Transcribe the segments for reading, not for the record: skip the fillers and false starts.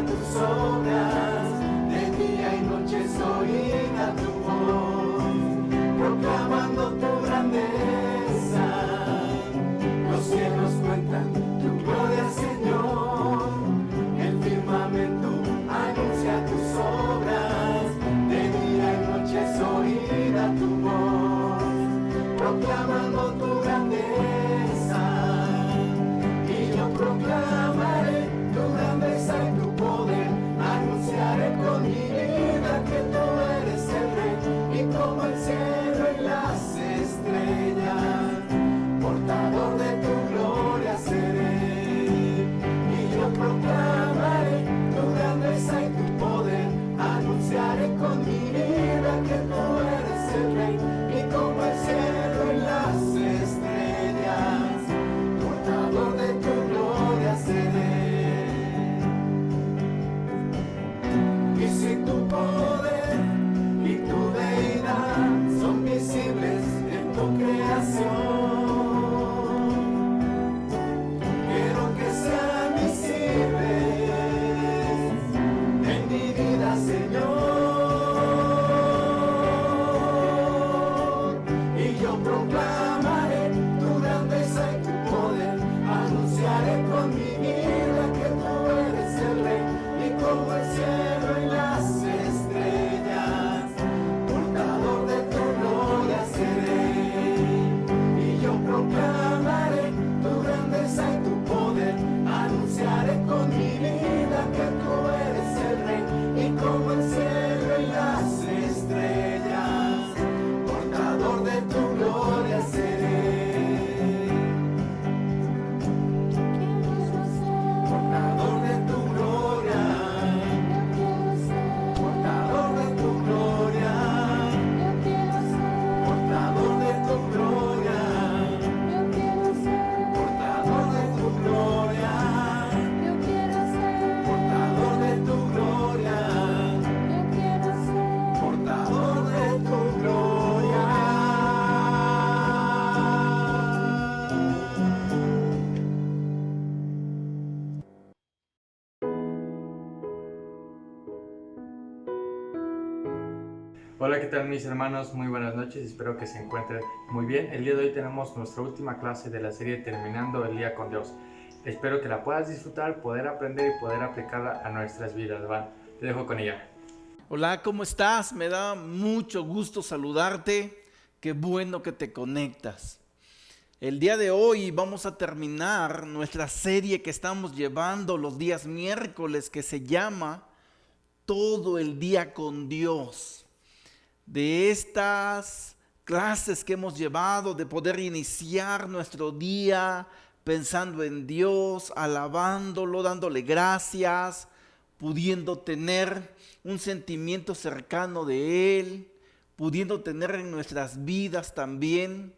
anuncia tus obras, de día y noche se oirá tu voz, proclamando tu grandeza. Los cielos cuentan tu gloria, Señor, el firmamento anuncia tus obras, de día y noche se oirá tu voz, proclamando tu grandeza. Y yo proclamaré tu grandeza y tu poder, anunciaré con mi vida que tú eres el Rey, y como el cielo y las estrellas, portador de tu gloria seré. Y yo proclamaré tu grandeza y tu poder, anunciaré con mi vida que tú eres el Rey, y como el cielo y las estrellas, portador de tu gloria seré. Y si tu poder y tu deidad son visibles en tu creación, quiero que sean visibles en mi vida, Señor. Y yo proclamaré tu grandeza y tu poder, anunciaré con mi vida que tú eres el Rey, y como el cielo y las estrellas, portador de tu gloria seré. Y yo proclamaré tu grandeza y tu poder, anunciaré con mi vida que tú eres el Rey, y como el cielo y las estrellas, portador de tu gloria seré. Portador de tu gloria, portador de tu gloria, portador de tu gloria, portador de tu gloria, portador de tu gloria, portador de tu gloria. Hola, ¿qué tal mis hermanos? Muy buenas noches, espero que se encuentren muy bien. El día de hoy tenemos nuestra última clase de la serie Terminando el Día con Dios. Espero que la puedas disfrutar, poder aprender y poder aplicarla a nuestras vidas, ¿va? Te dejo con ella. Hola, ¿cómo estás? Me da mucho gusto saludarte. Qué bueno que te conectas. El día de hoy vamos a terminar nuestra serie que estamos llevando los días miércoles, que se llama Todo el Día con Dios. De estas clases que hemos llevado, de poder iniciar nuestro día pensando en Dios, alabándolo, dándole gracias, pudiendo tener un sentimiento cercano de Él, pudiendo tener en nuestras vidas también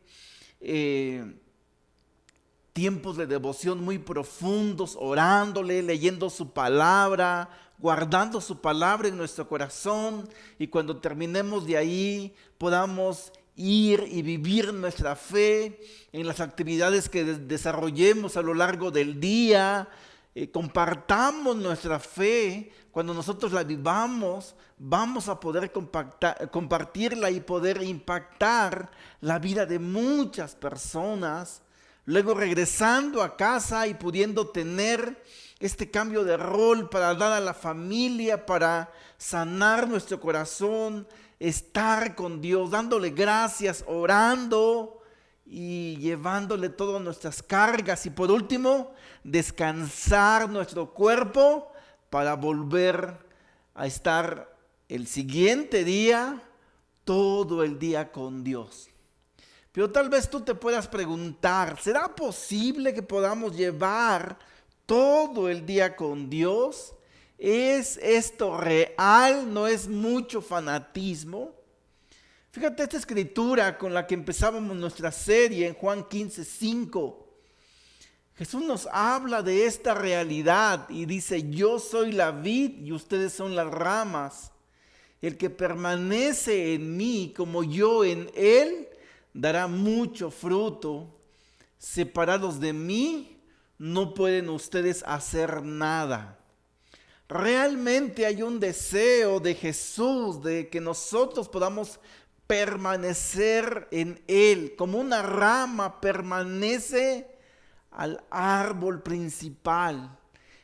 tiempos de devoción muy profundos, orándole, leyendo su palabra, guardando su palabra en nuestro corazón, y cuando terminemos de ahí podamos ir y vivir nuestra fe en las actividades que desarrollemos a lo largo del día. Compartamos nuestra fe. Cuando nosotros la vivamos, vamos a poder compartirla y poder impactar la vida de muchas personas. Luego regresando a casa y pudiendo tener este cambio de rol para dar a la familia, para sanar nuestro corazón, estar con Dios, dándole gracias, orando y llevándole todas nuestras cargas. Y por último, descansar nuestro cuerpo para volver a estar el siguiente día, todo el día con Dios. Pero tal vez tú te puedas preguntar, ¿será posible que podamos llevar todo el día con Dios? ¿Es esto real? ¿No es mucho fanatismo? Fíjate esta escritura con la que empezábamos nuestra serie en Juan 15:5. Jesús nos habla de esta realidad y dice: yo soy la vid y ustedes son las ramas. El que permanece en mí como yo en él, dará mucho fruto. Separados de mí, no pueden ustedes hacer nada. realmente hay un deseo de Jesús de que nosotros podamos permanecer en Él, como una rama permanece al árbol principal.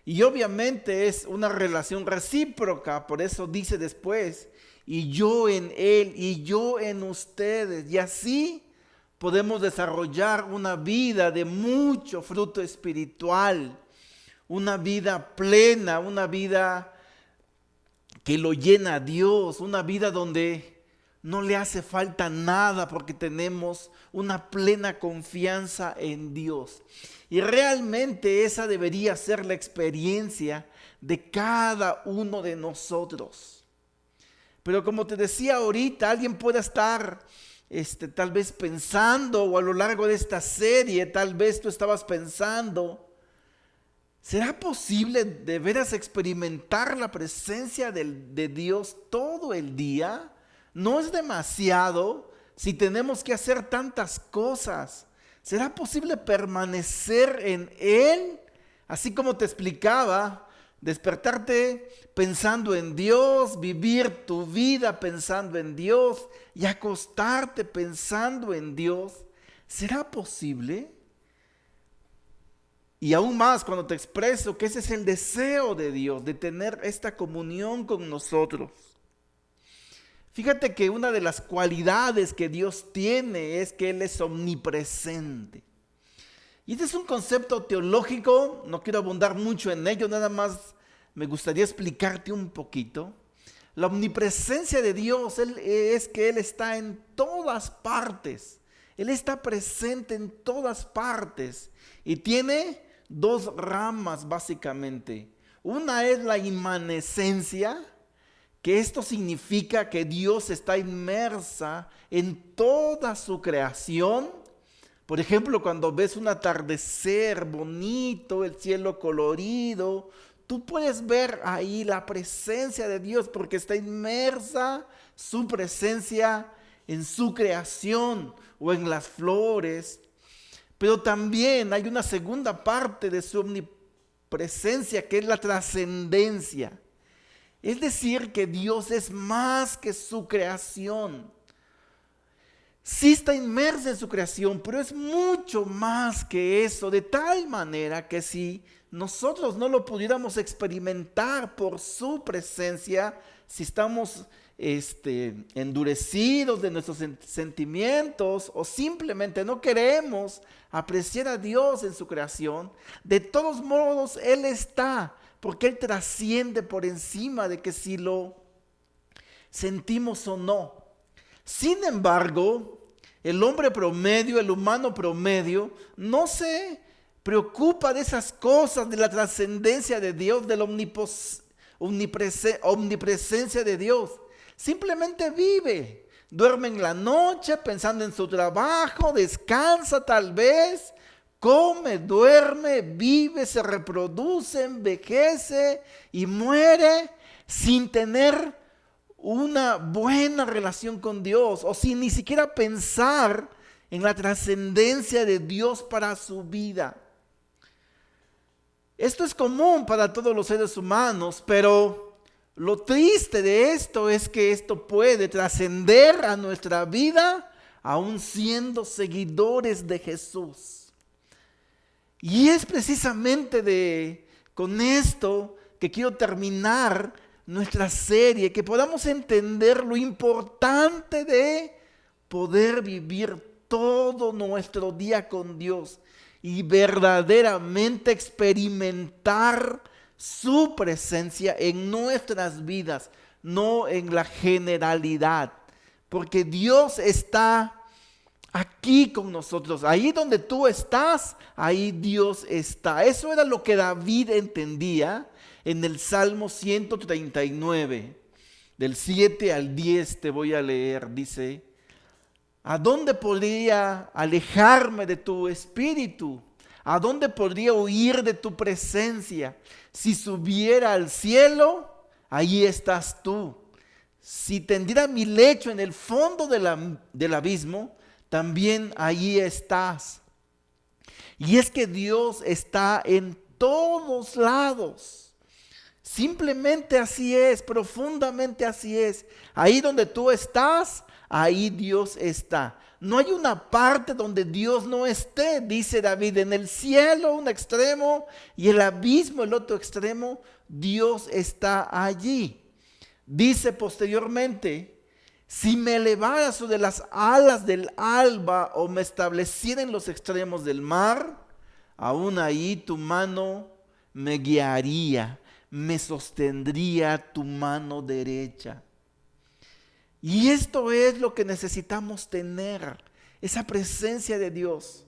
Y obviamente es una relación recíproca, por eso dice después, y yo en Él y yo en ustedes. Y así podemos desarrollar una vida de mucho fruto espiritual, una vida plena, una vida que lo llena a Dios, una vida donde no le hace falta nada porque tenemos una plena confianza en Dios. Y realmente esa debería ser la experiencia de cada uno de nosotros. Pero como te decía ahorita, alguien puede estar tal vez pensando, o a lo largo de esta serie, tal vez tú estabas pensando, ¿será posible de veras experimentar la presencia de Dios todo el día? ¿No es demasiado si tenemos que hacer tantas cosas? ¿Será posible permanecer en Él? Así como te explicaba, despertarte pensando en Dios, vivir tu vida pensando en Dios y acostarte pensando en Dios. ¿Será posible? Y aún más cuando te expreso que ese es el deseo de Dios, de tener esta comunión con nosotros. Fíjate que una de las cualidades que Dios tiene es que Él es omnipresente. Y este es un concepto teológico, no quiero abundar mucho en ello, nada más me gustaría explicarte un poquito. La omnipresencia de Dios es que Él está en todas partes. Él está presente en todas partes y tiene dos ramas básicamente. Una es la inmanescencia, que esto significa que Dios está inmersa en toda su creación. Por ejemplo, cuando ves un atardecer bonito, el cielo colorido, tú puedes ver ahí la presencia de Dios porque está inmersa su presencia en su creación o en las flores. Pero también hay una segunda parte de su omnipresencia que es la trascendencia. Es decir, que Dios es más que su creación. Sí está inmersa en su creación, pero es mucho más que eso, de tal manera que si nosotros no lo pudiéramos experimentar por su presencia, si estamos endurecidos de nuestros sentimientos o simplemente no queremos apreciar a Dios en su creación, de todos modos Él está, porque Él trasciende por encima de que si lo sentimos o no. Sin embargo, el hombre promedio, el humano promedio, no se preocupa de esas cosas, de la trascendencia de Dios, de la omnipresencia de Dios. Simplemente vive, duerme en la noche pensando en su trabajo, descansa tal vez, come, duerme, vive, se reproduce, envejece y muere sin tener una buena relación con Dios o sin ni siquiera pensar en la trascendencia de Dios para su vida. Esto es común para todos los seres humanos, pero lo triste de esto es que esto puede trascender a nuestra vida aún siendo seguidores de Jesús. Y es precisamente con esto que quiero terminar nuestra serie, que podamos entender lo importante de poder vivir todo nuestro día con Dios y verdaderamente experimentar su presencia en nuestras vidas, no en la generalidad, porque Dios está aquí con nosotros. Ahí donde tú estás, ahí Dios está. Eso era lo que David entendía en el Salmo 139, del 7 al 10 te voy a leer. Dice: ¿a dónde podría alejarme de tu espíritu? ¿A dónde podría huir de tu presencia? Si subiera al cielo, ahí estás tú. Si tendiera mi lecho en el fondo del abismo, también ahí estás. Y es que Dios está en todos lados. Simplemente así es, profundamente así es. Ahí donde tú estás, ahí Dios está. No hay una parte donde Dios no esté, dice David, en el cielo un extremo y el abismo el otro extremo, Dios está allí. Dice posteriormente, si me elevara sobre las alas del alba o me estableciera en los extremos del mar, aún ahí tu mano me guiaría, me sostendría tu mano derecha. Y esto es lo que necesitamos tener, esa presencia de Dios.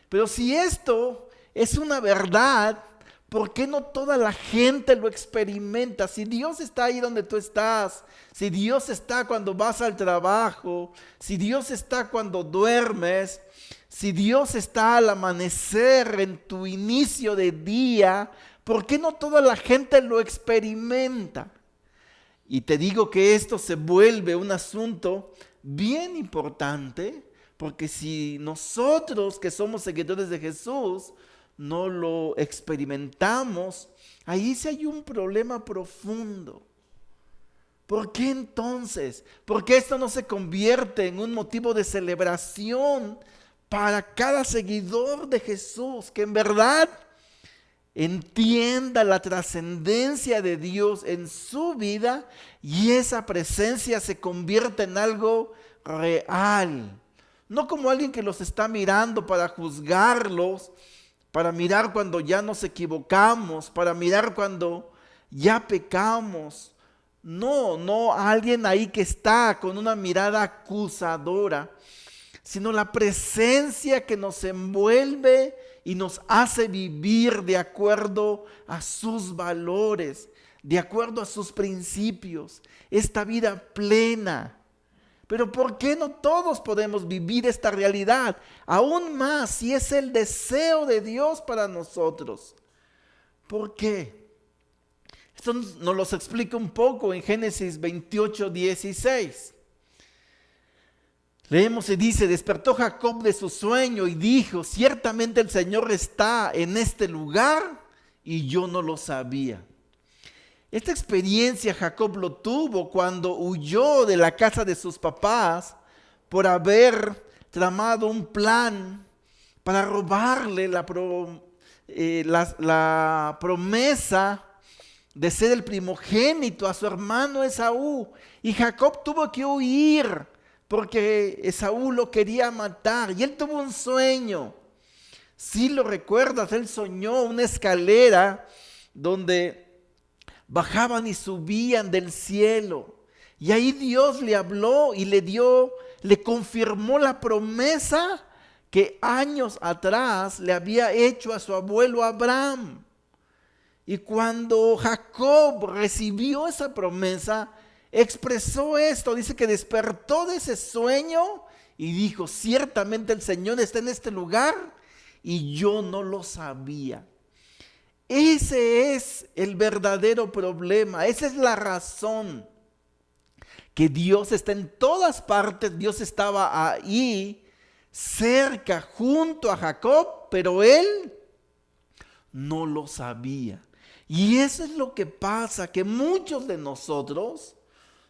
Pero si esto es una verdad, ¿por qué no toda la gente lo experimenta? Si Dios está ahí donde tú estás, si Dios está cuando vas al trabajo, si Dios está cuando duermes, si Dios está al amanecer en tu inicio de día, ¿por qué no toda la gente lo experimenta? Y te digo que esto se vuelve un asunto bien importante, porque si nosotros que somos seguidores de Jesús no lo experimentamos, ahí sí hay un problema profundo. ¿Por qué entonces? ¿Por qué esto no se convierte en un motivo de celebración para cada seguidor de Jesús que en verdad entienda la trascendencia de Dios en su vida y esa presencia se convierta en algo real? No como alguien que los está mirando para juzgarlos, para mirar cuando ya nos equivocamos, para mirar cuando ya pecamos. No alguien ahí que está con una mirada acusadora, sino la presencia que nos envuelve y nos hace vivir de acuerdo a sus valores, de acuerdo a sus principios, esta vida plena. Pero ¿por qué no todos podemos vivir esta realidad? Aún más si es el deseo de Dios para nosotros. ¿Por qué? Esto nos lo explica un poco en Génesis 28:16. Leemos y dice, despertó Jacob de su sueño y dijo, ciertamente el Señor está en este lugar y yo no lo sabía. Esta experiencia Jacob lo tuvo cuando huyó de la casa de sus papás por haber tramado un plan para robarle la promesa de ser el primogénito a su hermano Esaú. Y Jacob tuvo que huir porque Esaú lo quería matar. Y él tuvo un sueño. Si lo recuerdas, él soñó una escalera donde bajaban y subían del cielo. Y ahí Dios le habló y le confirmó la promesa que años atrás le había hecho a su abuelo Abraham. Y cuando Jacob recibió esa promesa, expresó esto, dice que despertó de ese sueño y dijo, ciertamente el Señor está en este lugar y yo no lo sabía. Ese es el verdadero problema, esa es la razón que Dios está en todas partes. Dios estaba ahí cerca junto a Jacob, pero él no lo sabía. Y eso es lo que pasa, que muchos de nosotros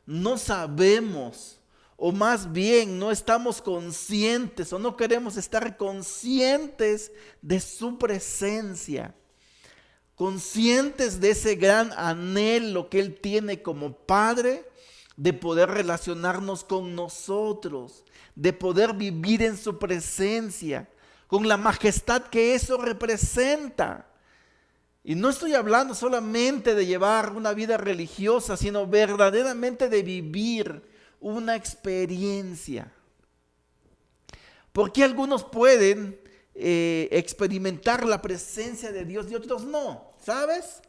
no sabemos, o más bien no estamos conscientes o no queremos estar conscientes de su presencia, conscientes de ese gran anhelo que Él tiene como Padre de poder relacionarnos con nosotros, de poder vivir en su presencia, con la majestad que eso representa. Y no estoy hablando solamente de llevar una vida religiosa, sino verdaderamente de vivir una experiencia. Porque algunos pueden experimentar la presencia de Dios y otros no, ¿sabes?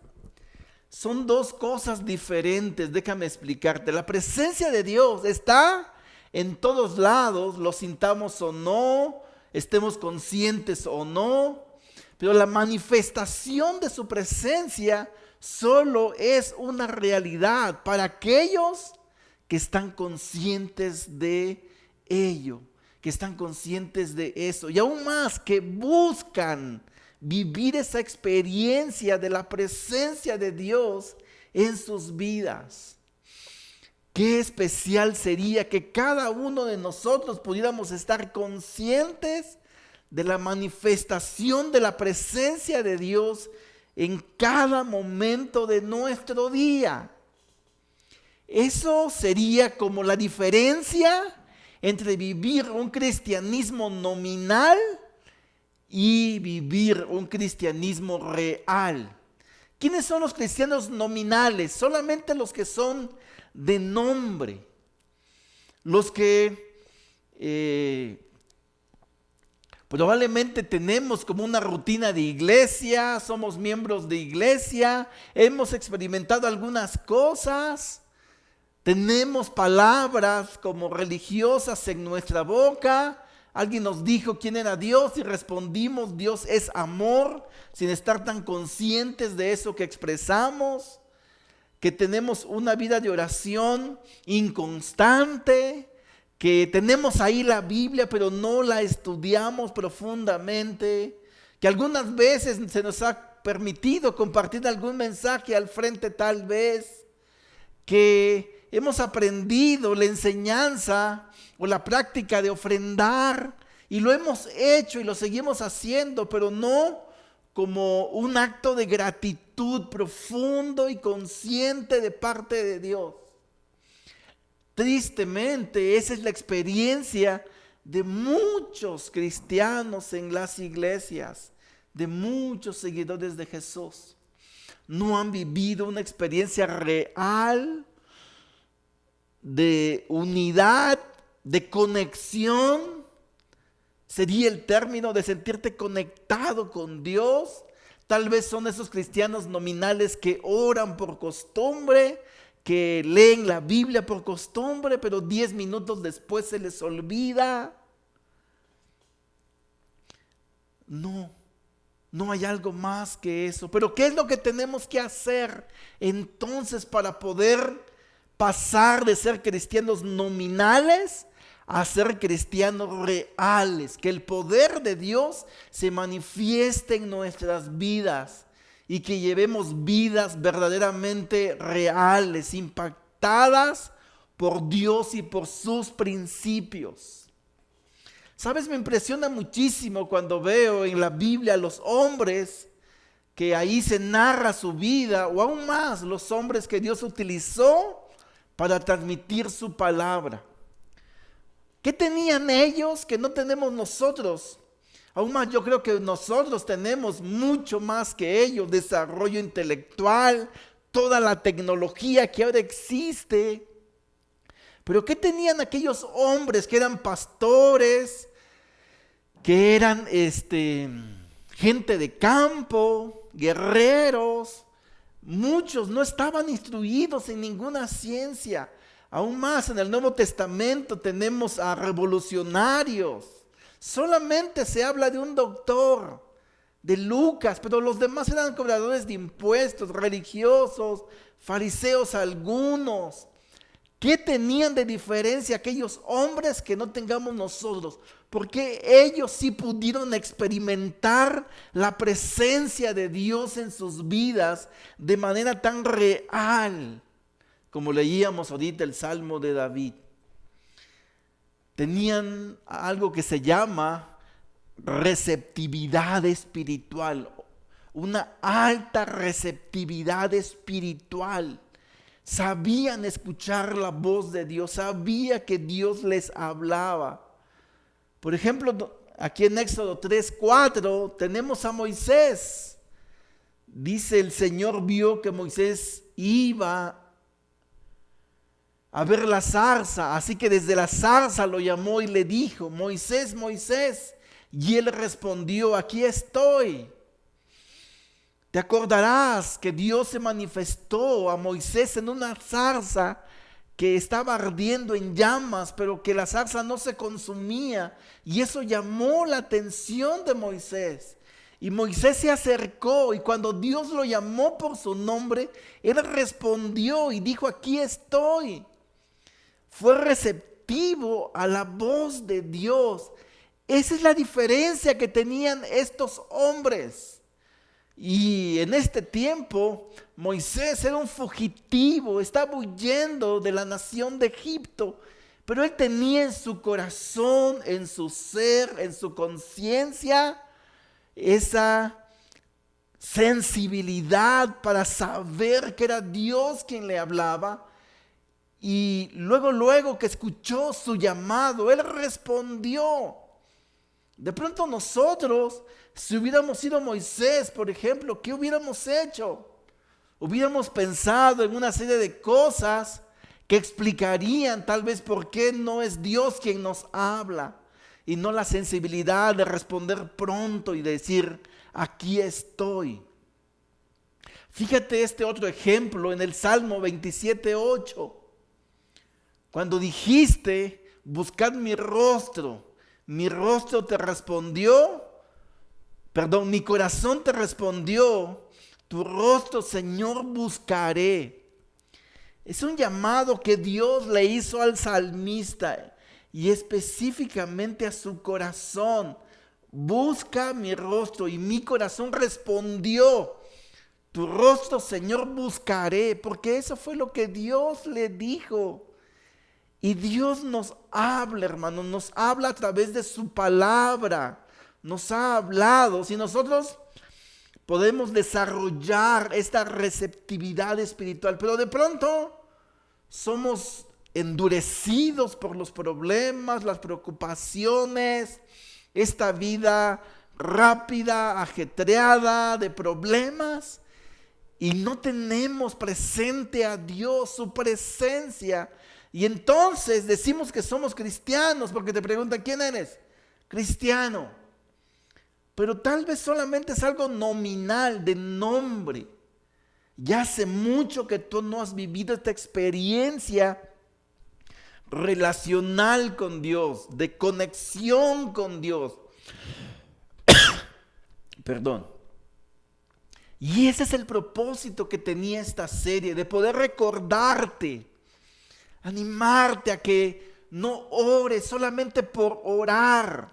Son dos cosas diferentes, déjame explicarte. La presencia de Dios está en todos lados, lo sintamos o no, estemos conscientes o no. Pero la manifestación de su presencia solo es una realidad para aquellos que están conscientes de ello, que están conscientes de eso. Y aún más, que buscan vivir esa experiencia de la presencia de Dios en sus vidas. Qué especial sería que cada uno de nosotros pudiéramos estar conscientes de la manifestación de la presencia de Dios en cada momento de nuestro día. Eso sería como la diferencia entre vivir un cristianismo nominal y vivir un cristianismo real. ¿Quiénes son los cristianos nominales? Solamente los que son de nombre. Los que probablemente tenemos como una rutina de iglesia, somos miembros de iglesia, hemos experimentado algunas cosas, tenemos palabras como religiosas en nuestra boca. Alguien nos dijo quién era Dios y respondimos: Dios es amor, sin estar tan conscientes de eso que expresamos. Que tenemos una vida de oración inconstante, que tenemos ahí la Biblia pero no la estudiamos profundamente, que algunas veces se nos ha permitido compartir algún mensaje al frente tal vez, que hemos aprendido la enseñanza o la práctica de ofrendar y lo hemos hecho y lo seguimos haciendo, pero no como un acto de gratitud profundo y consciente de parte de Dios. Tristemente, esa es la experiencia de muchos cristianos en las iglesias, de muchos seguidores de Jesús. No han vivido una experiencia real de unidad, de conexión. Sería el término de sentirte conectado con Dios. Tal vez son esos cristianos nominales que oran por costumbre, que leen la Biblia por costumbre, pero 10 minutos después se les olvida. No hay algo más que eso. Pero ¿qué es lo que tenemos que hacer entonces para poder pasar de ser cristianos nominales a ser cristianos reales? Que el poder de Dios se manifieste en nuestras vidas y que llevemos vidas verdaderamente reales, impactadas por Dios y por sus principios. ¿Sabes? Me impresiona muchísimo cuando veo en la Biblia a los hombres que ahí se narra su vida, o aún más los hombres que Dios utilizó para transmitir su palabra. ¿Qué tenían ellos que no tenemos nosotros? Aún más, yo creo que nosotros tenemos mucho más que ellos: desarrollo intelectual, toda la tecnología que ahora existe. Pero ¿qué tenían aquellos hombres que eran pastores, que eran gente de campo, guerreros? Muchos no estaban instruidos en ninguna ciencia. Aún más, en el Nuevo Testamento tenemos a revolucionarios. Solamente se habla de un doctor, de Lucas, pero los demás eran cobradores de impuestos, religiosos, fariseos algunos. ¿Qué tenían de diferencia aquellos hombres que no tengamos nosotros? Porque ellos sí pudieron experimentar la presencia de Dios en sus vidas de manera tan real, como leíamos ahorita el Salmo de David. Tenían algo que se llama receptividad espiritual, una alta receptividad espiritual. Sabían escuchar la voz de Dios, sabía que Dios les hablaba. Por ejemplo, aquí en Éxodo 3:4 tenemos a Moisés. Dice: el Señor vio que Moisés iba a ver la zarza, así que desde la zarza lo llamó y le dijo: Moisés, Moisés. Y él respondió: aquí estoy. Te acordarás que Dios se manifestó a Moisés en una zarza que estaba ardiendo en llamas, pero que la zarza no se consumía, y eso llamó la atención de Moisés. Y Moisés se acercó, y cuando Dios lo llamó por su nombre, él respondió y dijo: aquí estoy. Fue receptivo a la voz de Dios. Esa es la diferencia que tenían estos hombres, Y en este tiempo, Moisés era un fugitivo, estaba huyendo de la nación de Egipto. Pero él tenía en su corazón, en su ser, en su conciencia, esa sensibilidad para saber que era Dios quien le hablaba. Y luego que escuchó su llamado, él respondió. De pronto nosotros, si hubiéramos sido Moisés, por ejemplo, ¿qué hubiéramos hecho? Hubiéramos pensado en una serie de cosas que explicarían tal vez por qué no es Dios quien nos habla y no la sensibilidad de responder pronto y decir, aquí estoy. Fíjate este otro ejemplo en el Salmo 27:8. Cuando dijiste, buscad mi rostro te respondió, mi corazón te respondió, tu rostro, Señor, buscaré. Es un llamado que Dios le hizo al salmista y específicamente a su corazón. Busca mi rostro, y mi corazón respondió, tu rostro, Señor, buscaré, porque eso fue lo que Dios le dijo. Y Dios nos habla, hermanos, nos habla a través de su palabra. Nos ha hablado. Si nosotros podemos desarrollar esta receptividad espiritual, pero de pronto somos endurecidos por los problemas, las preocupaciones, esta vida rápida, ajetreada de problemas, y no tenemos presente a Dios, su presencia. Y entonces decimos que somos cristianos porque te preguntan, ¿quién eres? Cristiano. Pero tal vez solamente es algo nominal, de nombre. Ya hace mucho que tú no has vivido esta experiencia relacional con Dios, de conexión con Dios. Perdón. Y ese es el propósito que tenía esta serie, de poder recordarte, animarte a que no ores solamente por orar.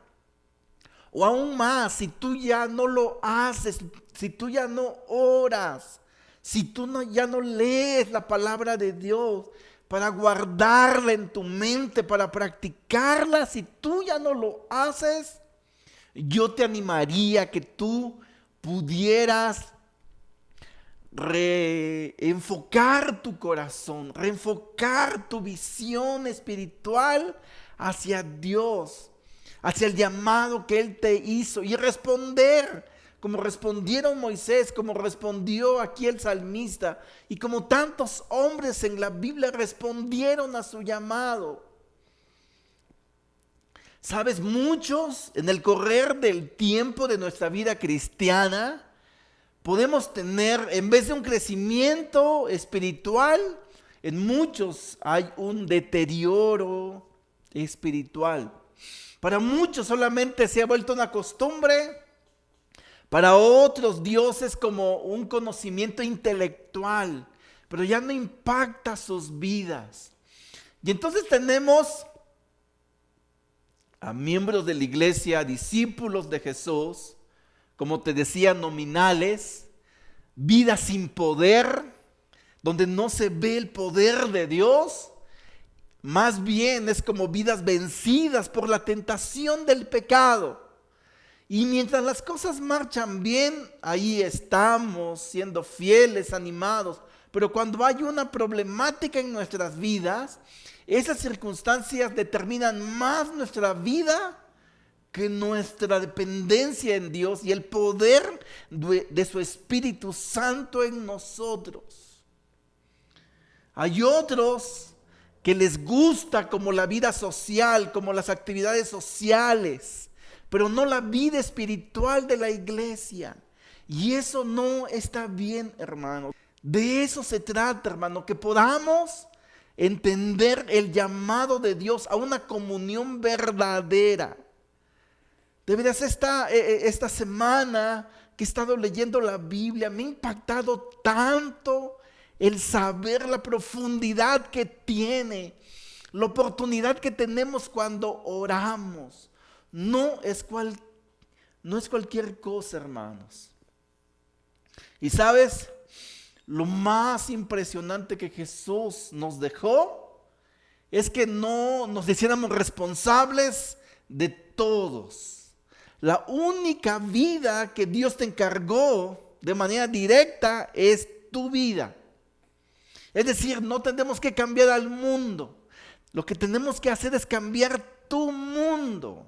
O aún más, si tú ya no lo haces, si tú ya no oras, si tú ya no lees la palabra de Dios para guardarla en tu mente, para practicarla, si tú ya no lo haces, yo te animaría a que tú pudieras reenfocar tu corazón, reenfocar tu visión espiritual hacia Dios, hacia el llamado que Él te hizo, y responder como respondieron Moisés, como respondió aquí el salmista, y como tantos hombres en la Biblia respondieron a su llamado. Sabes, muchos en el correr del tiempo de nuestra vida cristiana podemos tener, en vez de un crecimiento espiritual, en muchos hay un deterioro espiritual. Para muchos solamente se ha vuelto una costumbre, para otros Dios es como un conocimiento intelectual, pero ya no impacta sus vidas. Y entonces tenemos a miembros de la iglesia, discípulos de Jesús, como te decía, nominales, vidas sin poder, donde no se ve el poder de Dios. Más bien es como vidas vencidas por la tentación del pecado. Y mientras las cosas marchan bien, ahí estamos siendo fieles, animados. Pero cuando hay una problemática en nuestras vidas, esas circunstancias determinan más nuestra vida que nuestra dependencia en Dios y el poder de su Espíritu Santo en nosotros. Hay otros que les gusta como la vida social, como las actividades sociales, pero no la vida espiritual de la iglesia. Y eso no está bien, hermano. De eso se trata, hermano, que podamos entender el llamado de Dios a una comunión verdadera. De veras, esta semana que he estado leyendo la Biblia, me ha impactado tanto el saber la profundidad que tiene, la oportunidad que tenemos cuando oramos. No es cualquier cosa, hermanos. Y sabes, lo más impresionante que Jesús nos dejó es que no nos hiciéramos responsables de todos. La única vida que Dios te encargó de manera directa es tu vida. Es decir, no tenemos que cambiar al mundo. Lo que tenemos que hacer es cambiar tu mundo.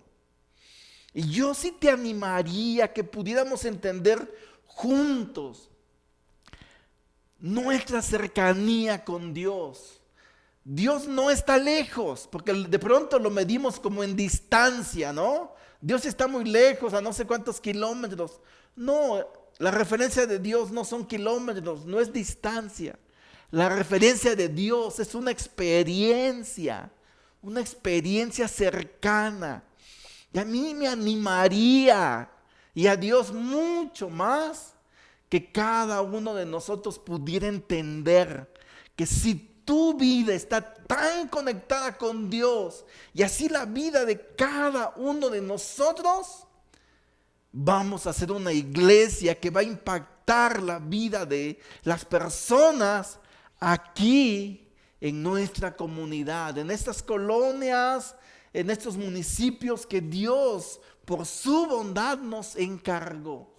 Y yo sí te animaría que pudiéramos entender juntos nuestra cercanía con Dios. Dios no está lejos, porque de pronto lo medimos como en distancia, ¿no? Dios está muy lejos, a no sé cuántos kilómetros. No, la referencia de Dios no son kilómetros, no es distancia. La referencia de Dios es una experiencia cercana. Y a mí me animaría, y a Dios mucho más, que cada uno de nosotros pudiera entender que si tu vida está tan conectada con Dios, y así la vida de cada uno de nosotros, vamos a hacer una iglesia que va a impactar la vida de las personas aquí en nuestra comunidad, en estas colonias, en estos municipios que Dios por su bondad nos encargó.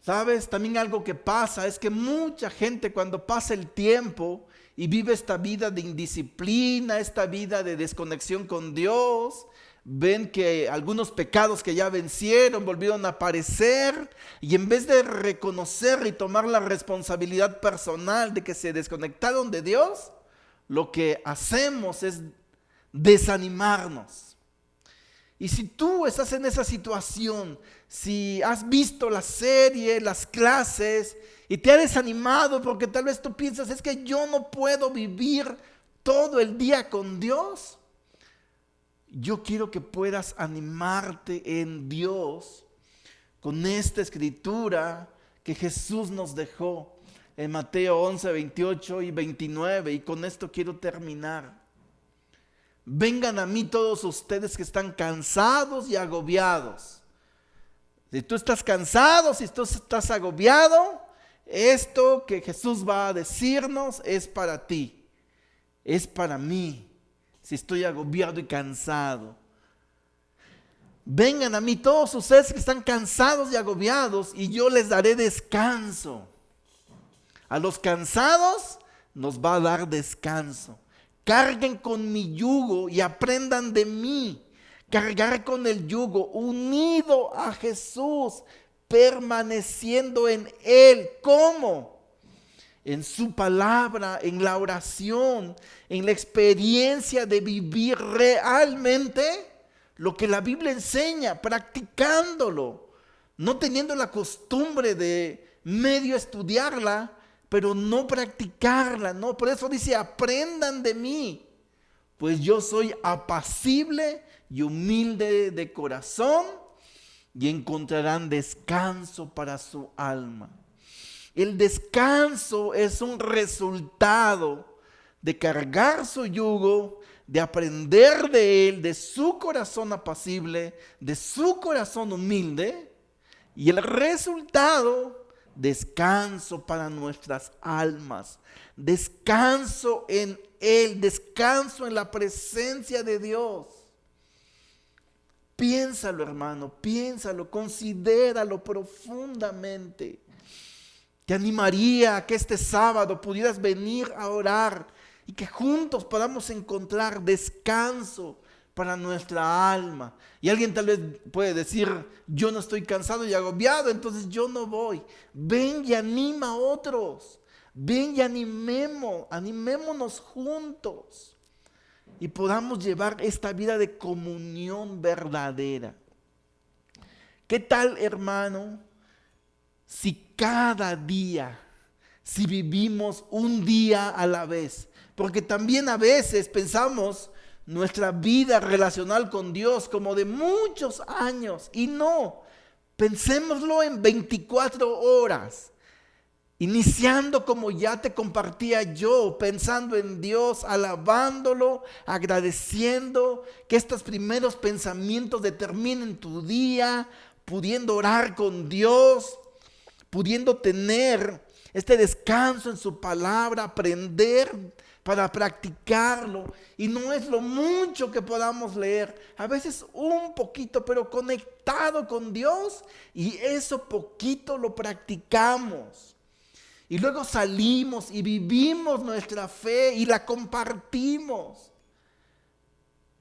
¿Sabes? También algo que pasa es que mucha gente cuando pasa el tiempo y vive esta vida de indisciplina, esta vida de desconexión con Dios, ven que algunos pecados que ya vencieron volvieron a aparecer, y en vez de reconocer y tomar la responsabilidad personal de que se desconectaron de Dios, lo que hacemos es desanimarnos. Y si tú estás en esa situación, si has visto la serie, las clases, y te ha desanimado porque tal vez tú piensas, es que yo no puedo vivir todo el día con Dios, yo quiero que puedas animarte en Dios con esta escritura que Jesús nos dejó en Mateo 11, 28 y 29, y con esto quiero terminar. Vengan a mí todos ustedes que están cansados y agobiados. Si tú estás cansado, si tú estás agobiado, esto que Jesús va a decirnos es para ti, es para mí, si estoy agobiado y cansado. Vengan a mí todos ustedes que están cansados y agobiados, y yo les daré descanso. A los cansados nos va a dar descanso. Carguen con mi yugo y aprendan de mí. Cargar con el yugo, unido a Jesús, permaneciendo en Él. ¿Cómo? En su palabra, en la oración, en la experiencia de vivir realmente lo que la Biblia enseña, practicándolo, no teniendo la costumbre de medio estudiarla, pero no practicarla, ¿no? Por eso dice, aprendan de mí, pues yo soy apacible y humilde de corazón, y encontrarán descanso para su alma. El descanso es un resultado de cargar su yugo, de aprender de Él, de su corazón apacible, de su corazón humilde, y el resultado, descanso para nuestras almas, descanso en Él, descanso en la presencia de Dios. Piénsalo, hermano, piénsalo, considéralo profundamente. Te animaría a que este sábado pudieras venir a orar y que juntos podamos encontrar descanso para nuestra alma. Y alguien tal vez puede decir, yo no estoy cansado y agobiado, entonces yo no voy. Ven y anima a otros. Ven y animémonos juntos. Y podamos llevar esta vida de comunión verdadera. ¿Qué tal, hermano, si cada día, si vivimos un día a la vez? Porque también a veces pensamos nuestra vida relacional con Dios como de muchos años, y no, pensémoslo en 24 horas, iniciando como ya te compartía yo, pensando en Dios, alabándolo, agradeciendo, que estos primeros pensamientos determinen tu día, pudiendo orar con Dios, pudiendo tener este descanso en su palabra, aprender para practicarlo. Y no es lo mucho que podamos leer, a veces un poquito, pero conectado con Dios, y eso poquito lo practicamos. Y luego salimos y vivimos nuestra fe y la compartimos.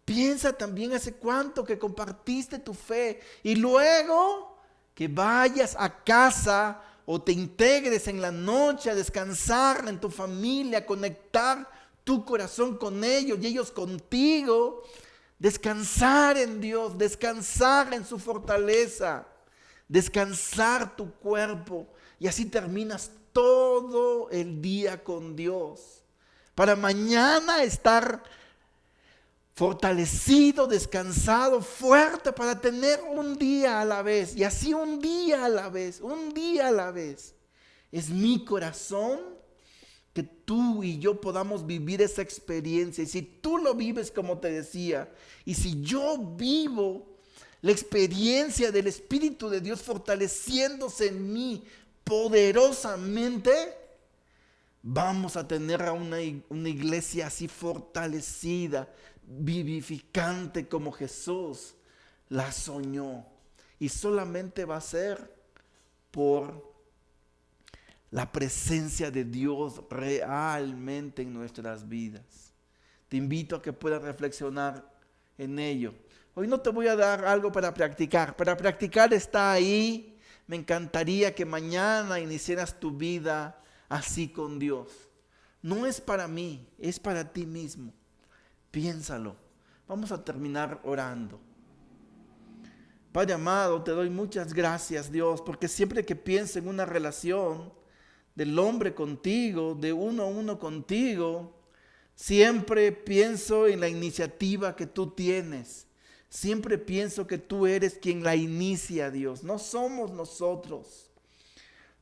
Piensa también hace cuánto que compartiste tu fe, y luego que vayas a casa o te integres en la noche a descansar en tu familia, a conectar tu corazón con ellos y ellos contigo, descansar en Dios, descansar en su fortaleza, descansar tu cuerpo, y así terminas todo el día con Dios, para mañana estar fortalecido, descansado, fuerte, para tener un día a la vez, y así un día a la vez, un día a la vez. Es mi corazón que tú y yo podamos vivir esa experiencia, y si tú lo vives como te decía, y si yo vivo la experiencia del Espíritu de Dios fortaleciéndose en mí poderosamente, vamos a tener a una iglesia así fortalecida, vivificante como Jesús la soñó. Y solamente va a ser por la presencia de Dios realmente en nuestras vidas. Te invito a que puedas reflexionar en ello. Hoy no te voy a dar algo para practicar. Para practicar está ahí. Me encantaría que mañana iniciaras tu vida así con Dios. No es para mí, es para ti mismo. Piénsalo. Vamos a terminar orando. Padre amado, te doy muchas gracias, Dios, porque siempre que pienso en una relación del hombre contigo, de uno a uno contigo, siempre pienso en la iniciativa que tú tienes. Siempre pienso que tú eres quien la inicia, Dios. No somos nosotros.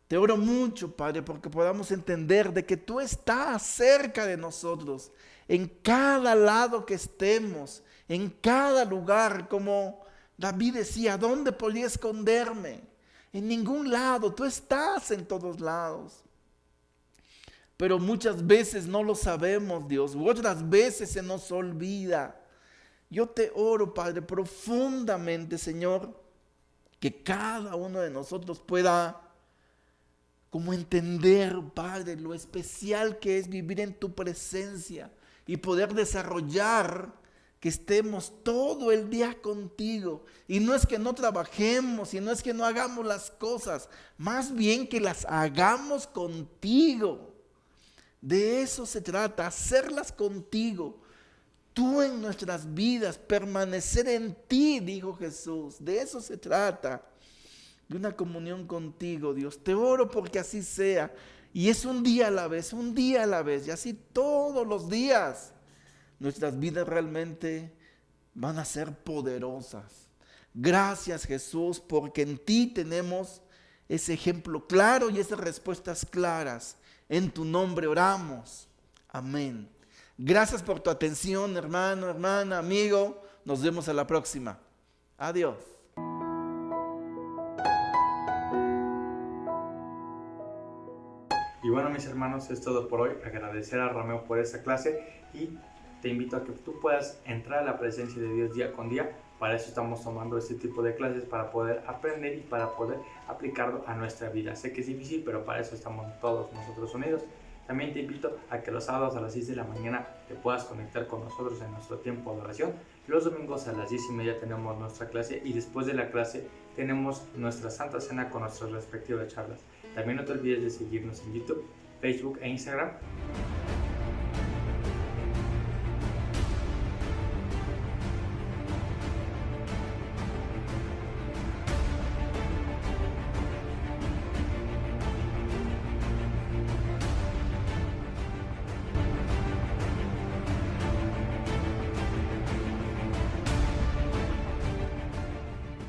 Te oro mucho, Padre, porque podamos entender de que tú estás cerca de nosotros, en cada lado que estemos, en cada lugar. Como David decía, ¿dónde podría esconderme? En ningún lado, tú estás en todos lados. Pero muchas veces no lo sabemos, Dios, u otras veces se nos olvida. Yo te oro, Padre, profundamente, Señor, que cada uno de nosotros pueda como entender, Padre, lo especial que es vivir en tu presencia y poder desarrollar que estemos todo el día contigo. Y no es que no trabajemos, y no es que no hagamos las cosas, más bien que las hagamos contigo. De eso se trata, hacerlas contigo. Tú en nuestras vidas, permanecer en ti, dijo Jesús. De eso se trata, de una comunión contigo, Dios. Te oro porque así sea. Y es un día a la vez, un día a la vez. Y así todos los días nuestras vidas realmente van a ser poderosas. Gracias, Jesús, porque en ti tenemos ese ejemplo claro y esas respuestas claras. En tu nombre oramos. Amén. Gracias por tu atención, hermano, hermana, amigo. Nos vemos a la próxima. Adiós. Y bueno, mis hermanos, es todo por hoy. Agradecer a Romeo por esta clase y te invito a que tú puedas entrar a la presencia de Dios día con día. Para eso estamos tomando este tipo de clases, para poder aprender y para poder aplicarlo a nuestra vida. Sé que es difícil, pero para eso estamos todos nosotros unidos. También te invito a que los sábados a las 6 de la mañana te puedas conectar con nosotros en nuestro tiempo de oración. Los domingos a las 10:30 tenemos nuestra clase y después de la clase tenemos nuestra Santa Cena con nuestras respectivas charlas. También no te olvides de seguirnos en YouTube, Facebook e Instagram